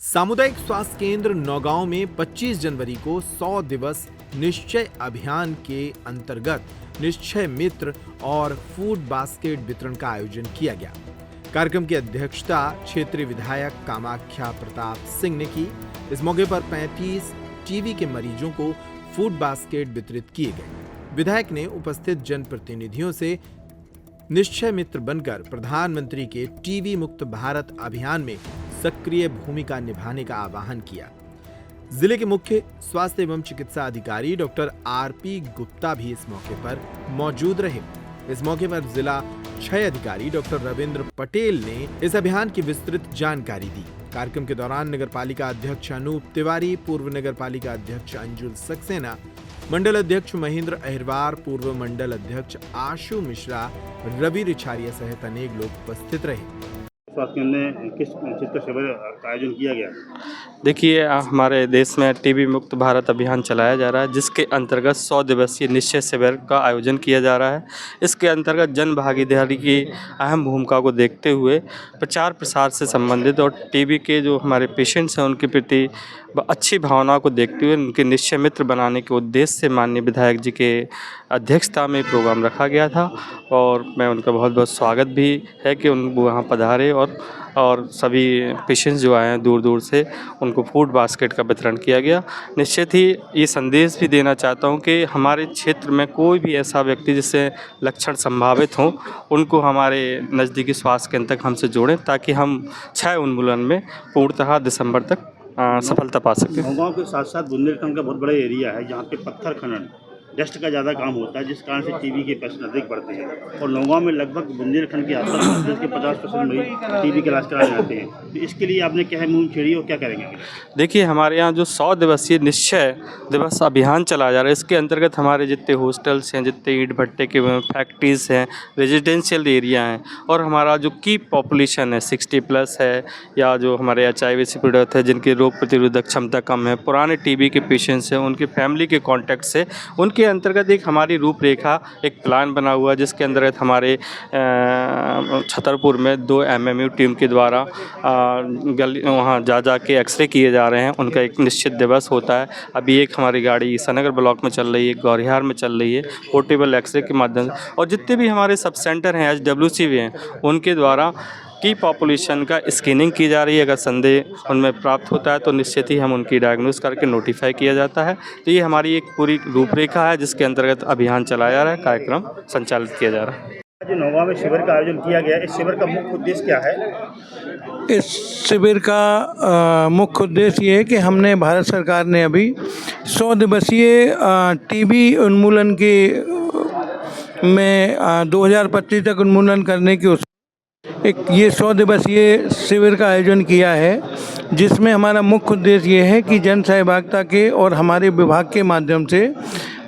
सामुदायिक स्वास्थ्य केंद्र नौगांव में 25 जनवरी को 100 दिवस निश्चय अभियान के अंतर्गत निश्चय मित्र और फूड बास्केट वितरण का आयोजन किया गया। कार्यक्रम की अध्यक्षता क्षेत्रीय विधायक कामाख्या प्रताप सिंह ने की। इस मौके पर 35 टीबी के मरीजों को फूड बास्केट वितरित किए गए। विधायक ने उपस्थित जनप्रतिनिधियों से निश्चय मित्र बनकर प्रधानमंत्री के टीबी मुक्त भारत अभियान में सक्रिय भूमिका निभाने का आह्वान किया। जिले के मुख्य स्वास्थ्य एवं चिकित्सा अधिकारी डॉक्टर आरपी गुप्ता भी इस मौके पर मौजूद रहे। इस मौके पर जिला क्षय अधिकारी डॉक्टर रविंद्र पटेल ने इस अभियान की विस्तृत जानकारी दी। कार्यक्रम के दौरान नगरपालिका अध्यक्ष अनूप तिवारी, पूर्व नगरपालिका अध्यक्ष अंजुल सक्सेना, मंडल अध्यक्ष महेंद्र अहिरवार, पूर्व मंडल अध्यक्ष आशु मिश्रा, रवि रिछारिया सहित अनेक लोग उपस्थित रहे। स्वास्थ्य केंद्र में किस चीज़ का शिविर का आयोजन किया गया? देखिए, हमारे देश में टीबी मुक्त भारत अभियान चलाया जा रहा है, जिसके अंतर्गत 100 दिवसीय निश्चय शिविर का आयोजन किया जा रहा है। इसके अंतर्गत जन भागीदारी की अहम भूमिका को देखते हुए प्रचार प्रसार से संबंधित और टीबी के जो हमारे पेशेंट्स हैं उनके प्रति अच्छी भावना को देखते हुए उनके निश्चय मित्र बनाने के उद्देश्य से माननीय विधायक जी के अध्यक्षता में प्रोग्राम रखा गया था और मैं उनका बहुत बहुत स्वागत भी है कि उन वहाँ पधारे और सभी पेशेंट्स जो आए हैं दूर दूर से उनको फूड बास्केट का वितरण किया गया। निश्चित ही ये संदेश भी देना चाहता हूँ कि हमारे क्षेत्र में कोई भी ऐसा व्यक्ति जिससे लक्षण संभावित हों उनको हमारे नज़दीकी स्वास्थ्य केंद्र तक हमसे जोड़ें ताकि हम क्षय उन्मूलन में पूर्णतः दिसंबर तक सफलता पा सकें। नौगांव के साथ साथ बुंदेलखंड का बहुत बड़ा एरिया है जहाँ पे पत्थर खनन डस्ट का ज़्यादा काम होता है, जिस कारण से टीबी के पेशेंट अधिक बढ़ते हैं और नौगांव में लगभग बुंदेलखंड के आसपास के 50% मरीज टीबी के इलाज कराने आते हैं। तो इसके लिए आपने क्या मुहिम छेड़ी और क्या करेंगे? देखिए, हमारे यहाँ जो 100 दिवसीय निश्चय दिवस अभियान चलाया जा रहा है, इसके अंतर्गत हमारे जितने हॉस्टल्स हैं, जितने ईंट भट्टे के फैक्ट्रीज हैं, रेजिडेंशियल एरिया हैं और हमारा जो की पॉपुलेशन है 60+ है या जो हमारे HIV से पीड़ित है, जिनकी रोग प्रतिरोधक क्षमता कम है, पुराने टीबी के पेशेंट्स हैं, उनके फैमिली के कॉन्टैक्ट से उनके अंतर्गत एक हमारी रूपरेखा एक प्लान बना हुआ है, जिसके अंतर्गत हमारे छतरपुर में 2 MMU टीम के द्वारा गली वहाँ जा के एक्सरे किए जा रहे हैं। उनका एक निश्चित दिवस होता है। अभी एक हमारी गाड़ी ईसानगर ब्लॉक में चल रही है, गौरिहार में चल रही है, पोर्टेबल एक्सरे के माध्यम से और जितने भी हमारे सब सेंटर हैं HWC भी हैं उनके द्वारा की पॉपुलेशन का स्कैनिंग की जा रही है। अगर संदेह उनमें प्राप्त होता है तो निश्चित ही हम उनकी डायग्नोस करके नोटिफाई किया जाता है। तो ये हमारी एक पूरी रूपरेखा है जिसके अंतर्गत अभियान चलाया जा रहा है, कार्यक्रम संचालित किया जा रहा है। जो नौगांव में शिविर का आयोजन किया गया, इस शिविर का मुख्य उद्देश्य क्या है? इस शिविर का मुख्य उद्देश्य ये है कि हमने भारत सरकार ने अभी 100 दिवसीय टीबी उन्मूलन के में 2025 तक उन्मूलन करने की ये 100 दिवसीय शिविर का आयोजन किया है, जिसमें हमारा मुख्य उद्देश्य ये है कि जन सहभागिता के और हमारे विभाग के माध्यम से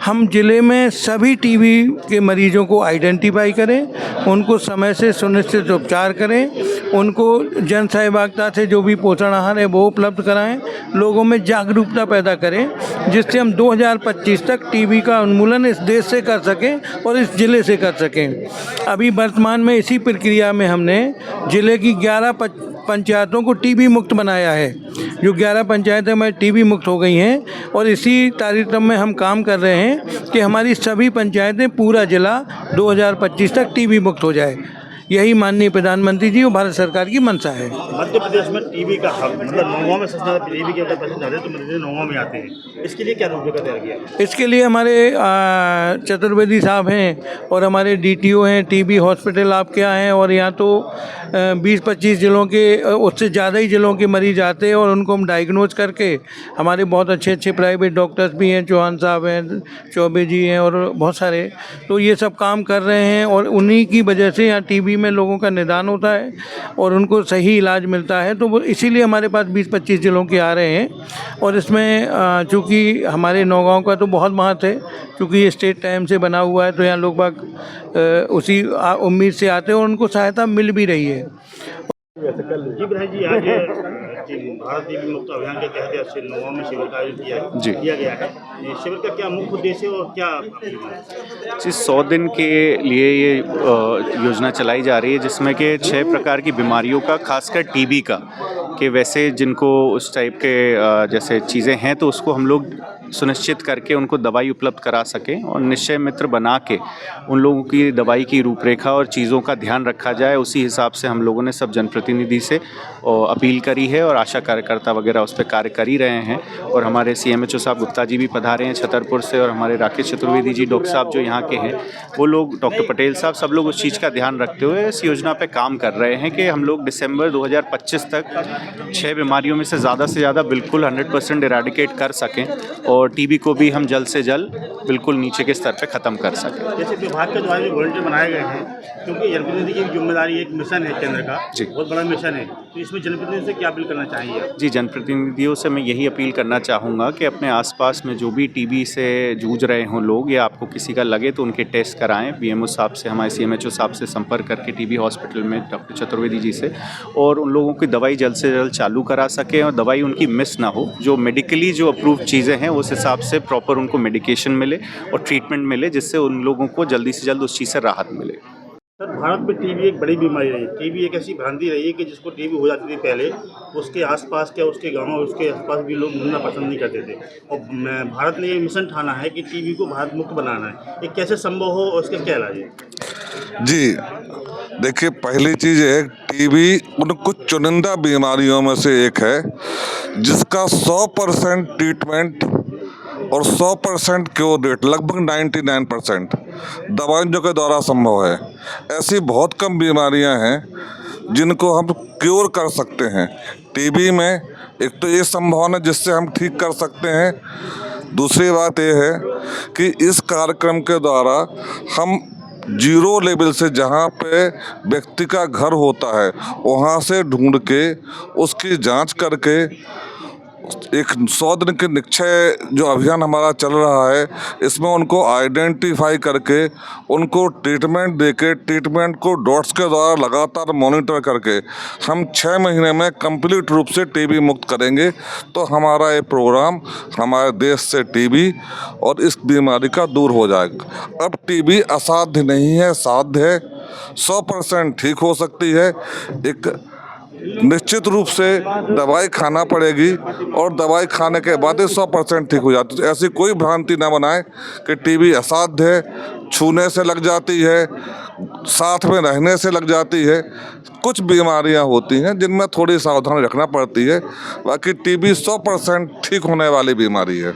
हम जिले में सभी टीबी के मरीजों को आइडेंटिफाई करें, उनको समय से सुनिश्चित उपचार करें, उनको जन सहभागिता से जो भी पोषण आहार है वो उपलब्ध कराएं, लोगों में जागरूकता पैदा करें, जिससे हम 2025 तक टीबी का उन्मूलन इस देश से कर सकें और इस ज़िले से कर सकें। अभी वर्तमान में इसी प्रक्रिया में हमने ज़िले की 11 पंचायतों को टीबी मुक्त बनाया है। जो 11 पंचायतें हमारी टीबी मुक्त हो गई हैं और इसी कार्यक्रम में हम काम कर रहे हैं कि हमारी सभी पंचायतें पूरा जिला 2025 तक टीबी मुक्त हो जाए। यही माननीय प्रधानमंत्री जी और भारत सरकार की मंशा है। मध्य प्रदेश में टीबी का हब मतलब नौगांव में सबसे ज़्यादा टीबी के पेशेंट ज़्यादा तो मरीज नौगांव में आते हैं। इसके लिए क्या रूपरेखा तैयार किया? इसके लिए हमारे चतुर्वेदी साहब हैं और हमारे DTO हैं, टीबी हॉस्पिटल आपके यहाँ हैं और यहाँ तो 20-25 ज़िलों के उससे ज़्यादा ही ज़िलों के मरीज आते हैं और उनको हम डायग्नोज करके हमारे बहुत अच्छे प्राइवेट डॉक्टर्स भी हैं, चौहान साहब हैं, चौबे जी हैं और बहुत सारे, तो ये सब काम कर रहे हैं और उन्हीं की वजह से यहाँ टीबी में लोगों का निदान होता है और उनको सही इलाज मिलता है। तो वो इसीलिए हमारे पास 20-25 ज़िलों के आ रहे हैं और इसमें चूँकि हमारे नौगांव का तो बहुत महत्व है, क्योंकि ये स्टेट टाइम से बना हुआ है, तो यहाँ लोग बाग उसी उम्मीद से आते हैं और उनको सहायता मिल भी रही है। जी विधायक जी, आज भारत टीबी मुक्त अभियान के तहत नौगांव में शिविर का आयोजन किया गया है। शिविर का क्या मुख्य उद्देश्य है और क्या? जी, 100 दिन के लिए ये योजना चलाई जा रही है, जिसमें कि 6 प्रकार की बीमारियों का, खासकर टीबी का, कि वैसे जिनको उस टाइप के जैसे चीज़ें हैं तो उसको हम लोग सुनिश्चित करके उनको दवाई उपलब्ध करा सकें और निश्चय मित्र बना के उन लोगों की दवाई की रूपरेखा और चीज़ों का ध्यान रखा जाए। उसी हिसाब से हम लोगों ने सब जनप्रतिनिधि से अपील करी है और आशा कार्यकर्ता वगैरह उस पर कार्य कर ही रहे हैं। और हमारे CMHO साहब गुप्ता जी भी पधारे हैं छतरपुर से, और हमारे राकेश चतुर्वेदी जी डॉक्टर साहब जो यहाँ के हैं, वो लोग, डॉक्टर पटेल साहब, सब लोग उस चीज़ का ध्यान रखते हुए इस योजना पे काम कर रहे हैं कि हम लोग दिसंबर 2025 तक 6 बीमारियों में से ज़्यादा बिल्कुल 100% इरेडिकेट कर सकें और टीबी को भी हम जल्द से जल्द बिल्कुल नीचे के स्तर पे ख़त्म कर सकें। जैसे विभाग के द्वारा जो वॉलंटियर बनाए गए हैं, क्योंकि जनप्रतिनिधि की जिम्मेदारी एक मिशन है केंद्र का, जी, बहुत बड़ा मिशन है, तो इसमें जनप्रतिनिधि से क्या अपील करना चाहिए? जी, जनप्रतिनिधियों से मैं यही अपील करना चाहूँगा कि अपने आसपास में जो भी टीबी से जूझ रहे हों लोग, या आपको किसी का लगे तो उनके टेस्ट कराएं। BMO साहब से, हमारे CMHO साहब से संपर्क करके टीबी हॉस्पिटल में डॉक्टर चतुर्वेदी जी से, और उन लोगों की दवाई जल्द से जल्द चालू करा सकें और दवाई उनकी मिस ना हो। जो मेडिकली जो अप्रूव्ड चीज़ें हैं उस हिसाब से प्रॉपर उनको मेडिकेशन मिले और ट्रीटमेंट मिले, जिससे उन लोगों को जल्दी से जल्द उस चीज़ से राहत मिले। सर, भारत में टीबी एक बड़ी बीमारी रही है। टीबी एक ऐसी भ्रांति रही है कि जिसको टीबी हो जाती थी पहले, उसके आसपास क्या उसके गाँव और उसके आसपास भी लोग घूमना पसंद नहीं करते थे, और भारत ने ये मिशन ठाना है कि टीबी को भारत मुक्त बनाना है। ये कैसे संभव हो और इसका क्या इलाज है? जी, देखिए, पहली चीज़ है, टीबी उन कुछ चुनिंदा बीमारियों में से एक है जिसका 100% ट्रीटमेंट और 100% क्योर रेट, लगभग 99% दवाइयों के द्वारा संभव है। ऐसी बहुत कम बीमारियां हैं जिनको हम क्योर कर सकते हैं। टीबी में एक तो ये संभावना जिससे हम ठीक कर सकते हैं, दूसरी बात ये है कि इस कार्यक्रम के द्वारा हम जीरो लेवल से, जहाँ पे व्यक्ति का घर होता है, वहाँ से ढूंढ के उसकी जांच करके एक 100 दिन के निश्चय जो अभियान हमारा चल रहा है, इसमें उनको आइडेंटिफाई करके उनको ट्रीटमेंट देके, ट्रीटमेंट को डॉट्स के द्वारा लगातार मॉनिटर करके हम 6 महीने में कंप्लीट रूप से टीबी मुक्त करेंगे। तो हमारा ये प्रोग्राम हमारे देश से टीबी और इस बीमारी का दूर हो जाएगा। अब टीबी असाध्य नहीं है, साध्य है, 100% ठीक हो सकती है। एक निश्चित रूप से दवाई खाना पड़ेगी और दवाई खाने के बाद ही 100% ठीक हो जाती है। ऐसी कोई भ्रांति ना बनाए कि टीबी असाध्य है, छूने से लग जाती है, साथ में रहने से लग जाती है। कुछ बीमारियां होती हैं जिनमें थोड़ी सावधानी रखना पड़ती है, बाकी टीबी 100% ठीक होने वाली बीमारी है।